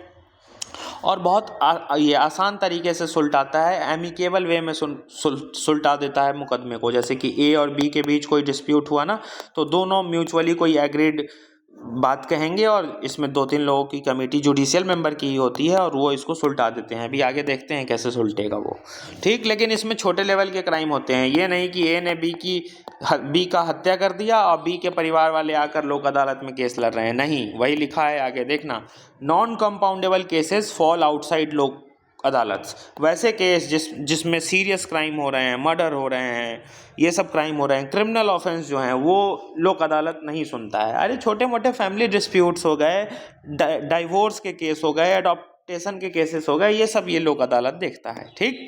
और बहुत ये आसान तरीके से सुलटाता है, एमिकेबल वे में सुलटा देता है मुकदमे को। जैसे कि ए और बी के बीच कोई डिस्प्यूट हुआ ना, तो दोनों म्यूचुअली कोई एग्रीड बात कहेंगे, और इसमें 2-3 लोगों की कमेटी जुडिशियल मेंबर की ही होती है, और वो इसको सुलटा देते हैं। अभी आगे देखते हैं कैसे सुलटेगा वो। ठीक, लेकिन इसमें छोटे लेवल के क्राइम होते हैं, ये नहीं कि ए ने बी का हत्या कर दिया और बी के परिवार वाले आकर लोक अदालत में केस लड़ रहे हैं, नहीं, वही लिखा है आगे देखना, non compoundable cases fall outside लोक अदालत। वैसे केस जिसमें सीरियस क्राइम हो रहे हैं, मर्डर हो रहे हैं, ये सब क्राइम हो रहे हैं, क्रिमिनल ऑफेंस जो हैं, वो लोक अदालत नहीं सुनता है। अरे छोटे मोटे फैमिली डिस्प्यूट्स हो गए, डाइवोर्स के केस हो गए, अडॉप्टेशन के केसेस हो गए, ये सब ये लोक अदालत देखता है। ठीक,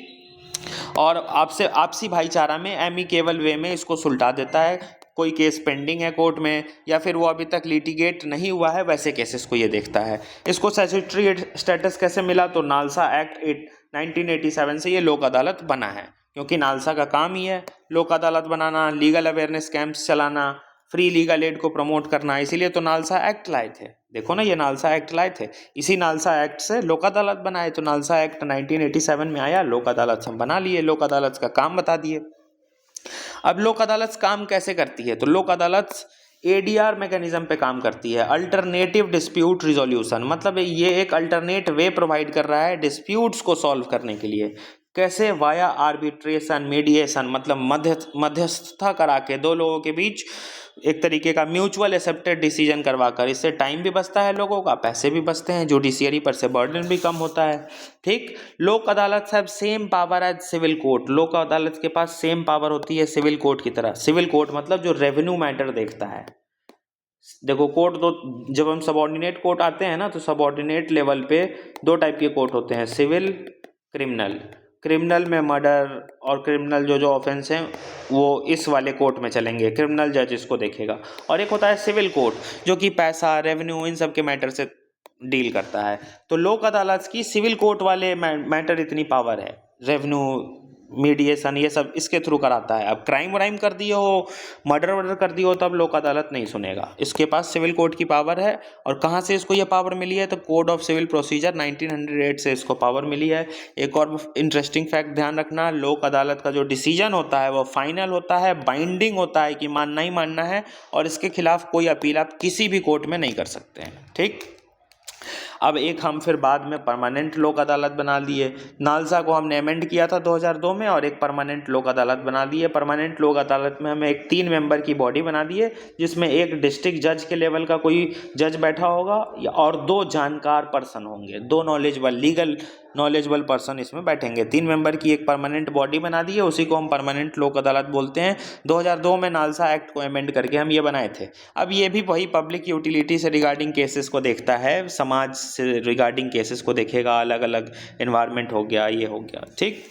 और आपसी भाईचारा में एमिकेबल वे में इसको सुलटा देता है। कोई केस पेंडिंग है कोर्ट में, या फिर वो अभी तक लिटिगेट नहीं हुआ है, वैसे केसेस को ये देखता है। इसको स्टैट्यूटरी स्टेटस कैसे मिला, तो नालसा एक्ट 1987 से ये लोक अदालत बना है, क्योंकि नालसा का काम ही है लोक अदालत बनाना, लीगल अवेयरनेस कैंप्स चलाना, फ्री लीगल एड को प्रमोट करना, इसीलिए तो नालसा एक्ट लाए थे। देखो ना, ये नालसा एक्ट लाए थे, इसी नालसा एक्ट से लोक अदालत बनाए। तो नालसा एक्ट 1987 में आया, लोक अदालत हम बना लिए, लोक अदालत का काम बता दिए। अब लोक अदालत काम कैसे करती है, तो लोक अदालत ADR मैकेनिज्म पे काम करती है, अल्टरनेटिव डिस्प्यूट रिजोल्यूशन। मतलब ये एक अल्टरनेट वे प्रोवाइड कर रहा है डिस्प्यूट्स को सॉल्व करने के लिए। कैसे, वाया आर्बिट्रेशन, मीडिएशन, मतलब मध्यस्थता करा के दो लोगों के बीच एक तरीके का म्यूचुअल एक्सेप्टेड डिसीजन करवाकर। इससे टाइम भी बचता है लोगों का, पैसे भी बचते हैं, जुडिशियरी पर से बर्डन भी कम होता है। ठीक, Lok Adalat have same power as civil court. Lok Adalat के पास सेम पावर होती है सिविल कोर्ट की तरह। सिविल कोर्ट मतलब जो रेवेन्यू मैटर देखता है। देखो, कोर्ट दो, जब हम सबऑर्डिनेट कोर्ट आते हैं ना, तो सबऑर्डिनेट लेवल पे 2 टाइप के कोर्ट होते हैं, सिविल, क्रिमिनल। क्रिमिनल में मर्डर और क्रिमिनल जो ऑफेंस हैं वो इस वाले कोर्ट में चलेंगे, क्रिमिनल जज इसको देखेगा। और एक होता है सिविल कोर्ट जो कि पैसा, रेवेन्यू, इन सब के मैटर से डील करता है। तो लोक अदालत की सिविल कोर्ट वाले मैटर इतनी पावर है, रेवेन्यू, मीडिएशन, ये सब इसके थ्रू कराता है। अब क्राइम व्राइम कर दिए हो, मर्डर कर दिए हो, तब लोक अदालत नहीं सुनेगा, इसके पास सिविल कोर्ट की पावर है। और कहाँ से इसको ये पावर मिली है, तो कोड ऑफ सिविल प्रोसीजर 1908 से इसको पावर मिली है। एक और इंटरेस्टिंग फैक्ट ध्यान रखना, लोक अदालत का जो डिसीजन होता है वो फाइनल होता है, बाइंडिंग होता है कि मानना ही मानना है, और इसके खिलाफ कोई अपील आप किसी भी कोर्ट में नहीं कर सकते हैं। ठीक, अब एक हम फिर बाद में परमानेंट लोक अदालत बना दिए। नालसा को हमने अमेंड किया था 2002 में और एक परमानेंट लोक अदालत बना दी है। परमानेंट लोक अदालत में हमें एक 3 मेंबर की बॉडी बना दी है, जिसमें एक डिस्ट्रिक्ट जज के लेवल का कोई जज बैठा होगा और 2 जानकार पर्सन होंगे, 2 नॉलेजेबल लीगल नॉलेजेबल पर्सन इसमें बैठेंगे। 3 मेंबर की एक परमानेंट बॉडी बना दी है, उसी को हम परमानेंट लोक अदालत बोलते हैं। 2002 में नालसा एक्ट को अमेंड करके हम ये बनाए थे। अब ये भी वही पब्लिक यूटिलिटी से रिगार्डिंग केसेस को देखता है, समाज से रिगार्डिंग केसेस को देखेगा, अलग अलग एनवायरनमेंट हो गया, ये हो गया, ठीक,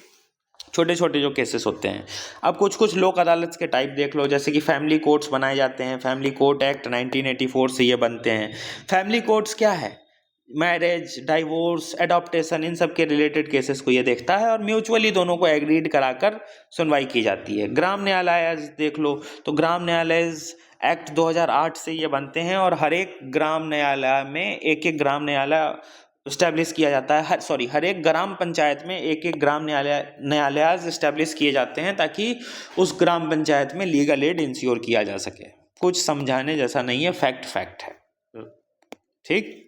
छोटे छोटे जो केसेस होते हैं। अब कुछ कुछ लोक अदालत के टाइप देख लो, जैसे कि फैमिली कोर्ट्स बनाए जाते हैं। फैमिली कोर्ट एक्ट 1984 से ये बनते हैं। फैमिली कोर्ट्स क्या है? मैरिज, डाइवोर्स, एडॉप्टेशन, इन सब के रिलेटेड केसेस को ये देखता है और म्यूचुअली दोनों को एग्रीड कराकर सुनवाई की जाती है। ग्राम न्यायालय देख लो, तो ग्राम न्यायालय एक्ट 2008 से ये बनते हैं और हर एक ग्राम न्यायालय में एक एक ग्राम न्यायालय इस्टेब्लिश किया जाता है। हर एक ग्राम पंचायत में एक एक ग्राम न्यायालय इस्टेब्लिश किए जाते हैं, ताकि उस ग्राम पंचायत में लीगल एड इंश्योर किया जा सके। कुछ समझाने जैसा नहीं है, फैक्ट है, ठीक।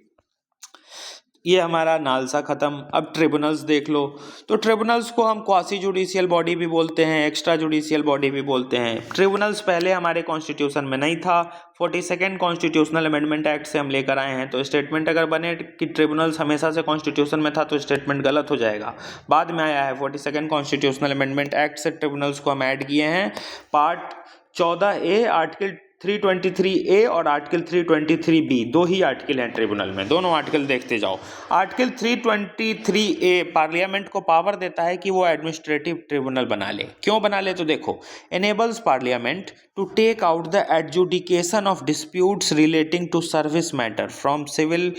ये हमारा नालसा खत्म। अब ट्रिब्यूनल्स देख लो, तो ट्रिब्यूनल्स को हम क्वासी जुडिशियल बॉडी भी बोलते हैं, एक्स्ट्रा जुडिशियल बॉडी भी बोलते हैं। ट्रिब्यूनल्स पहले हमारे कॉन्स्टिट्यूशन में नहीं था, 42nd कॉन्स्टिट्यूशनल अमेंडमेंट एक्ट से हम लेकर आए हैं। तो स्टेटमेंट अगर बने कि ट्रिब्यूनल्स हमेशा से कॉन्स्टिट्यूशन में था, तो स्टेटमेंट गलत हो जाएगा। बाद में आया है 42nd कॉन्स्टिट्यूशनल अमेंडमेंट एक्ट से ट्रिब्यूनल्स को हम ऐड किए हैं। पार्ट 14A आर्टिकल 323A और आर्टिकल 323B, 2 ही आर्टिकल हैं ट्रिब्यूनल में, दोनों आर्टिकल देखते जाओ। आर्टिकल 323A पार्लियामेंट को पावर देता है कि वो एडमिनिस्ट्रेटिव ट्रिब्यूनल बना ले। क्यों बना ले? तो देखो, enables parliament to take out the adjudication of disputes relating to service matter from civil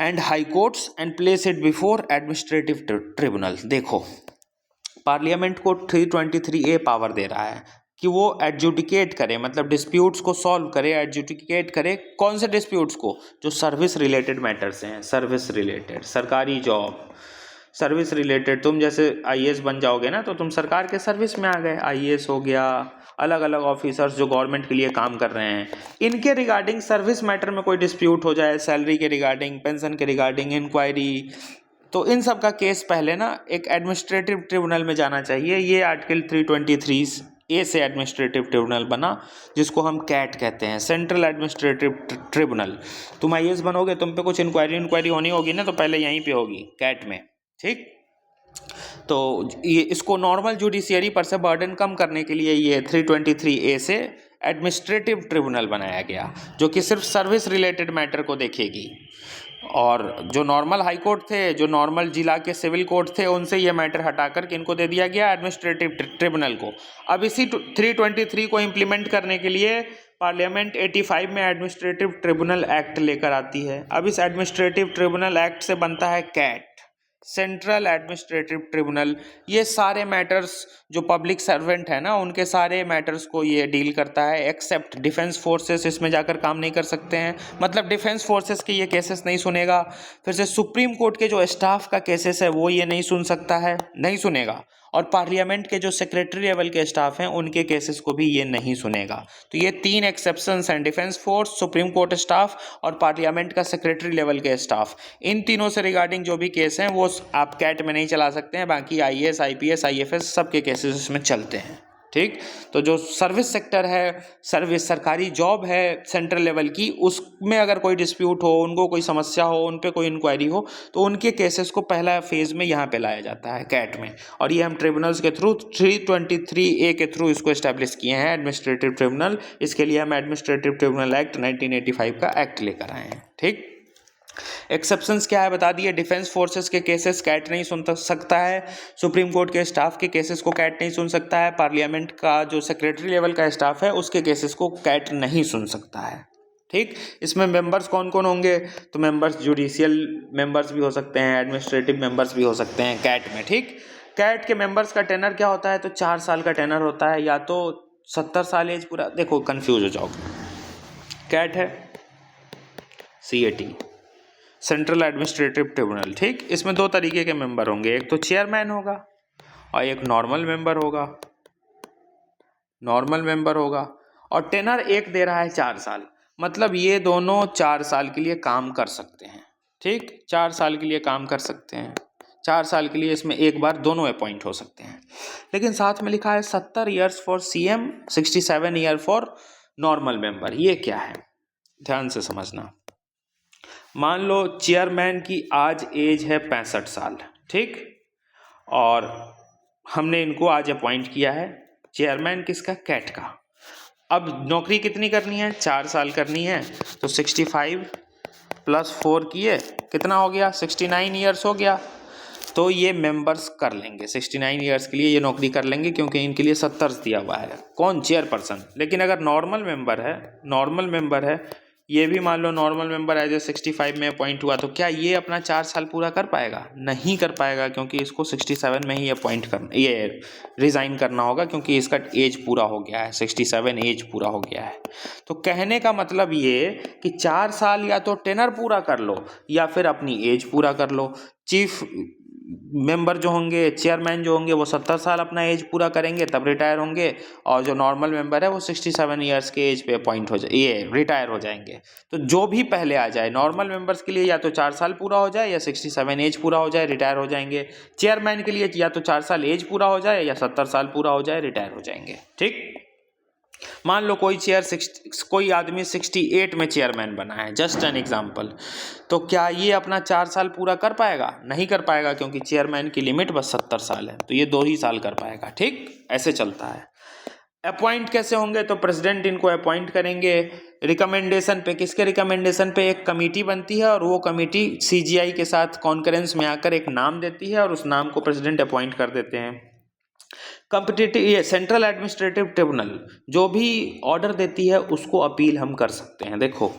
and high courts and place it before administrative tribunal. देखो, पार्लियामेंट को 323A पावर दे रहा है कि वो एडजुडिकेट करे, मतलब डिस्प्यूट्स को सॉल्व करे, एडजुडिकेट करे। कौन से डिस्प्यूट्स को? जो सर्विस रिलेटेड मैटर्स हैं, सर्विस रिलेटेड, सरकारी जॉब, सर्विस रिलेटेड। तुम जैसे आईएएस बन जाओगे ना, तो तुम सरकार के सर्विस में आ गए, आईएएस हो गया, अलग अलग ऑफिसर्स जो गवर्नमेंट के लिए काम कर रहे हैं, इनके रिगार्डिंग सर्विस मैटर में कोई डिस्प्यूट हो जाए, सैलरी के रिगार्डिंग, पेंशन के रिगार्डिंग, इंक्वायरी, तो इन सब का केस पहले ना एक एडमिनिस्ट्रेटिव ट्रिब्यूनल में जाना चाहिए। ये आर्टिकल 323A से एडमिनिस्ट्रेटिव ट्रिब्यूनल बना, जिसको हम कैट कहते हैं, सेंट्रल एडमिनिस्ट्रेटिव ट्रिब्यूनल। तुम आईएएस बनोगे, तुम पे कुछ इंक्वायरी होनी होगी ना, तो पहले यहीं पे होगी, कैट में, ठीक। तो ये इसको नॉर्मल जुडिशियरी पर से बर्डन कम करने के लिए ये 323A से एडमिनिस्ट्रेटिव ट्रिब्यूनल बनाया गया, जो कि सिर्फ सर्विस रिलेटेड मैटर को देखेगी। और जो नॉर्मल हाई कोर्ट थे, जो नॉर्मल जिला के सिविल कोर्ट थे, उनसे ये मैटर हटाकर किनको दे दिया गया? एडमिनिस्ट्रेटिव ट्रिब्यूनल को। अब इसी 323 को इम्प्लीमेंट करने के लिए पार्लियामेंट 85 में एडमिनिस्ट्रेटिव ट्रिब्यूनल एक्ट लेकर आती है। अब इस एडमिनिस्ट्रेटिव ट्रिब्यूनल एक्ट से बनता है कैट, सेंट्रल एडमिनिस्ट्रेटिव ट्रिब्यूनल। ये सारे मैटर्स जो पब्लिक सर्वेंट है ना, उनके सारे मैटर्स को ये डील करता है, एक्सेप्ट डिफेंस फोर्सेस इसमें जाकर काम नहीं कर सकते हैं, मतलब डिफेंस फोर्सेस के ये केसेस नहीं सुनेगा। फिर से सुप्रीम कोर्ट के जो स्टाफ का केसेस है वो ये नहीं सुन सकता है, नहीं सुनेगा। और पार्लियामेंट के जो सेक्रेटरी लेवल के स्टाफ हैं, उनके केसेस को भी ये नहीं सुनेगा। तो ये 3 एक्सेप्शंस हैं, defence force, supreme court staff और पार्लियामेंट का सेक्रेटरी लेवल के स्टाफ। इन तीनों से रिगार्डिंग जो भी केस हैं वो आप कैट में नहीं चला सकते हैं, बाकी आईएएस, आईपीएस, आईएफएस सबके केसेस इसमें चलते हैं, ठीक। तो जो सर्विस सेक्टर है, सर्विस सरकारी जॉब है सेंट्रल लेवल की, उसमें अगर कोई डिस्प्यूट हो, उनको कोई समस्या हो, उन पे कोई इंक्वायरी हो, तो उनके केसेस को पहला फेज में यहाँ पे लाया जाता है कैट में। और ये हम ट्रिब्यूनल्स के थ्रू 323A के थ्रू इसको एस्टेब्लिश किए हैं, एडमिनिस्ट्रेटिव ट्रिब्यूनल। इसके लिए हम एडमिनिस्ट्रेटिव ट्रिब्यूनल एक्ट 1985 का एक्ट लेकर आए हैं, ठीक। एक्सेप्शंस क्या है बता दिए। डिफेंस फोर्सेस के केसेस कैट नहीं सुन सकता है, सुप्रीम कोर्ट के स्टाफ के केसेस को कैट नहीं सुन सकता है, पार्लियामेंट का जो सेक्रेटरी लेवल का स्टाफ है उसके केसेस को कैट नहीं सुन सकता है, ठीक। इसमें मेंबर्स कौन कौन होंगे? तो मेंबर्स जुडिशियल मेंबर्स भी हो सकते हैं, एडमिनिस्ट्रेटिव मेंबर्स भी हो सकते हैं कैट में, ठीक। कैट के मेंबर्स का टेनर क्या होता है? तो 4 साल का टेनर होता है, या तो 70 साल एज पूरा, देखो कंफ्यूज हो जाओगे। कैट है CAT, सेंट्रल एडमिनिस्ट्रेटिव ट्रिब्यूनल, ठीक। इसमें 2 तरीके के मेंबर होंगे, एक तो चेयरमैन होगा और एक नॉर्मल मेंबर होगा। नॉर्मल मेंबर होगा और टेनर एक दे रहा है 4 साल, मतलब ये दोनों 4 साल के लिए काम कर सकते हैं, ठीक, 4 साल के लिए काम कर सकते हैं, 4 साल के लिए इसमें एक बार दोनों अपॉइंट हो सकते हैं। लेकिन साथ में लिखा है 70 years for CM, 67 year for normal member. ये क्या है, ध्यान से समझना। मान लो चेयरमैन की आज एज है 65 साल, ठीक, और हमने इनको आज अपॉइंट किया है। चेयरमैन किसका, कैट का। अब नौकरी कितनी करनी है, 4 साल करनी है, तो 65 + 4 किए, कितना हो गया, 69 ईयर्स हो गया। तो ये मेंबर्स कर लेंगे 69 ईयर्स के लिए, ये नौकरी कर लेंगे क्योंकि इनके लिए 70 दिया हुआ है। कौन, चेयरपर्सन। लेकिन अगर नॉर्मल मेंबर है, ये भी मान लो नॉर्मल मेंबर एज ए 65 में अपॉइंट हुआ, तो क्या ये अपना 4 साल पूरा कर पाएगा? नहीं कर पाएगा, क्योंकि इसको 67 में ही अपॉइंट करना, ये रिज़ाइन करना होगा, क्योंकि इसका एज पूरा हो गया है, 67 एज पूरा हो गया है। तो कहने का मतलब ये कि 4 साल या तो टेनर पूरा कर लो या फिर अपनी एज पूरा कर लो। चीफ मेंबर जो होंगे, चेयरमैन जो होंगे, वो 70 साल अपना एज पूरा करेंगे तब रिटायर होंगे, और जो नॉर्मल मेंबर है वो 67 ईयर्स के एज पे अपॉइंट हो जाए, ये रिटायर हो जाएंगे। तो जो भी पहले आ जाए, नॉर्मल मेंबर्स के लिए या तो 4 साल पूरा हो जाए या 67 एज पूरा हो जाए, रिटायर हो जाएंगे। चेयरमैन के लिए या तो 4 साल एज पूरा हो जाए या 70 साल पूरा हो जाए, रिटायर हो जाएंगे। ठीक, मान लो कोई आदमी 68 में चेयरमैन बना है, जस्ट एन एग्जांपल, तो क्या ये अपना 4 साल पूरा कर पाएगा? नहीं कर पाएगा, क्योंकि चेयरमैन की लिमिट बस 70 साल है, तो ये 2 ही साल कर पाएगा। ठीक, ऐसे चलता है। अपॉइंट कैसे होंगे? तो प्रेसिडेंट इनको अपॉइंट करेंगे रिकमेंडेशन पे। किसके रिकमेंडेशन पे? एक कमेटी बनती है और वो कमेटी CGI के साथ कॉन्फ्रेंस में आकर एक नाम देती है और उस नाम को प्रेसिडेंट अपॉइंट कर देते हैं। कॉम्पिटिटिव, ये सेंट्रल एडमिनिस्ट्रेटिव ट्रिब्यूनल जो भी ऑर्डर देती है उसको अपील हम कर सकते हैं। देखो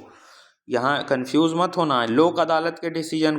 यहाँ कंफ्यूज मत होना, लोक अदालत के डिसीजन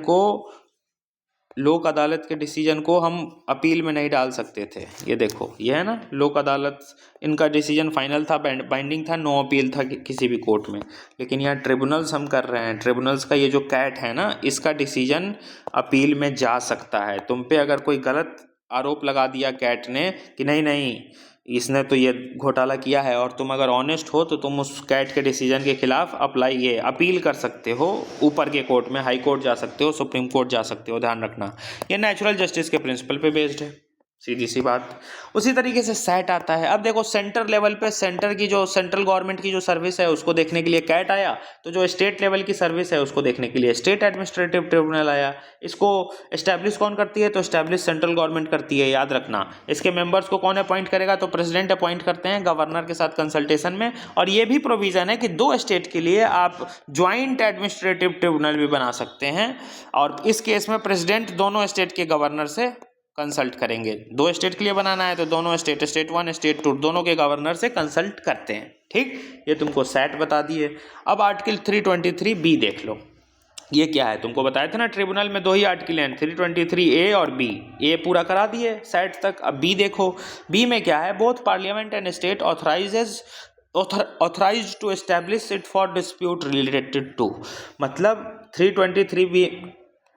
को हम अपील में नहीं डाल सकते थे। ये देखो, ये है ना लोक अदालत, इनका डिसीजन फाइनल था, बाइंडिंग था, नो अपील था किसी भी कोर्ट में। लेकिन यहाँ ट्रिब्यूनल्स हम कर रहे हैं, ट्रिब्यूनल्स का ये जो कैट है ना, इसका डिसीजन अपील में जा सकता है। तुम पे अगर कोई गलत आरोप लगा दिया कैट ने कि नहीं इसने तो ये घोटाला किया है, और तुम अगर ऑनेस्ट हो तो तुम उस कैट के डिसीजन के खिलाफ अपील कर सकते हो, ऊपर के कोर्ट में, हाई कोर्ट जा सकते हो, सुप्रीम कोर्ट जा सकते हो। ध्यान रखना, ये नेचुरल जस्टिस के प्रिंसिपल पे बेस्ड है, सीधी सी बात। उसी तरीके से सेट आता है। अब देखो सेंटर लेवल पे सेंट्रल गवर्नमेंट की जो सर्विस है उसको देखने के लिए कैट आया, तो जो स्टेट लेवल की सर्विस है उसको देखने के लिए स्टेट एडमिनिस्ट्रेटिव ट्रिब्यूनल आया। इसको एस्टैब्लिश कौन करती है? तो एस्टैब्लिश सेंट्रल गवर्नमेंट करती है, याद रखना। इसके मेंबर्स को कौन अपॉइंट करेगा? तो प्रेसिडेंट अपॉइंट करते हैं गवर्नर के साथ कंसल्टेशन में। और ये भी प्रोविजन है कि 2 स्टेट के लिए आप ज्वाइंट एडमिनिस्ट्रेटिव ट्रिब्यूनल भी बना सकते हैं, और इस केस में प्रेसिडेंट दोनों स्टेट के गवर्नर से कंसल्ट करेंगे। 2 स्टेट के लिए बनाना है तो दोनों स्टेट 1 स्टेट 2 दोनों के गवर्नर से कंसल्ट करते हैं। ठीक, ये तुमको सेट बता दिए। अब आर्टिकल 323B देख लो, ये क्या है? तुमको बताया था ना ट्रिब्यूनल में 2 ही आर्टिकल हैं, 323A और B। ए पूरा करा दिए सेट तक। अब B देखो, B में क्या है? Both parliament and state authorised to establish it for dispute related to. मतलब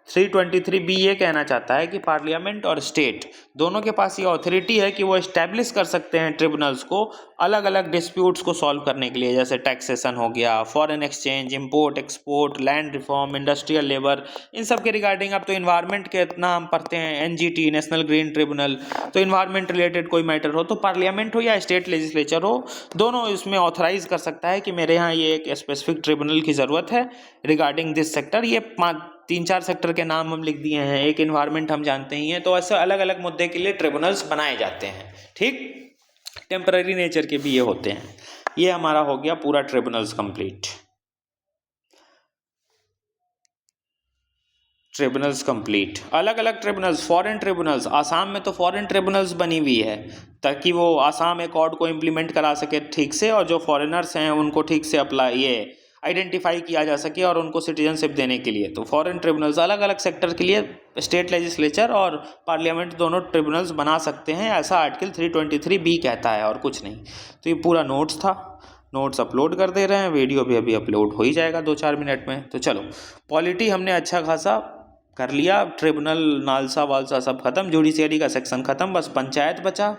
323B ये कहना चाहता है कि पार्लियामेंट और स्टेट दोनों के पास ये अथॉरिटी है कि वो एस्टैब्लिश कर सकते हैं ट्रिब्यूनल्स को अलग अलग डिस्प्यूट्स को सॉल्व करने के लिए, जैसे टैक्सेशन हो गया, foreign exchange, import export, land reform, industrial labour, इन सब के रिगार्डिंग। अब तो इन्वायरमेंट के इतना हम पढ़ते हैं, NGT नेशनल ग्रीन ट्रिब्यूनल, तो इन्वायरमेंट रिलेटेड कोई मैटर हो तो पार्लियामेंट हो या स्टेट लेजिस्लेचर हो, दोनों इसमें ऑथराइज कर सकता है कि मेरे यहाँ ये एक स्पेसिफिक ट्रिब्यूनल की ज़रूरत है रिगार्डिंग दिस सेक्टर। ये 3-4 सेक्टर के नाम हम लिख दिए हैं, एक इन्वायरमेंट हम जानते ही हैं। तो ऐसे अलग अलग मुद्दे के लिए ट्रिब्यूनल्स बनाए जाते हैं। ठीक, टेम्पररी नेचर के भी ये होते हैं। ये हमारा हो गया पूरा ट्रिब्यूनल्स कंप्लीट। अलग अलग ट्रिब्यूनल्स, फॉरेन ट्रिब्यूनल्स, आसाम में तो फॉरेन ट्रिब्यूनल्स बनी हुई है ताकि वो आसाम एकॉर्ड को इम्प्लीमेंट करा सके ठीक से, और जो फॉरेनर्स हैं उनको ठीक से आइडेंटिफाई किया जा सके और उनको सिटीजनशिप देने के लिए। तो फॉरेन ट्रिब्यूनल्स अलग अलग सेक्टर के लिए स्टेट लेजिस्लेचर और पार्लियामेंट दोनों ट्रिब्यूनल्स बना सकते हैं, ऐसा आर्टिकल 323B कहता है, और कुछ नहीं। तो ये पूरा नोट्स था, नोट्स अपलोड कर दे रहे हैं, वीडियो भी अभी अपलोड हो ही जाएगा 2-4 मिनट में। तो चलो, पॉलिटी हमने अच्छा खासा कर लिया, ट्रिब्यूनल नालसा वालसा सब खत्म, जुडिशियरी का सेक्शन खत्म, बस पंचायत बचा।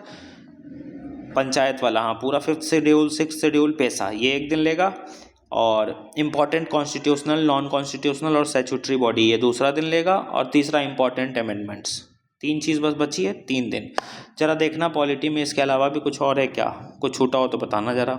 पंचायत वाला हाँ पूरा 5th शेड्यूल 6th शेड्यूल पेशा, ये 1 दिन लेगा। और इम्पॉर्टेंट कॉन्स्टिट्यूशनल, नॉन कॉन्स्टिट्यूशनल और स्टैट्यूटरी बॉडी ये दूसरा दिन लेगा, और तीसरा इम्पॉर्टेंट अमेंडमेंट्स। 3 चीज़ बस बची है, 3 दिन। ज़रा देखना पॉलिटी में इसके अलावा भी कुछ और है क्या, कुछ छूटा हो तो बताना ज़रा।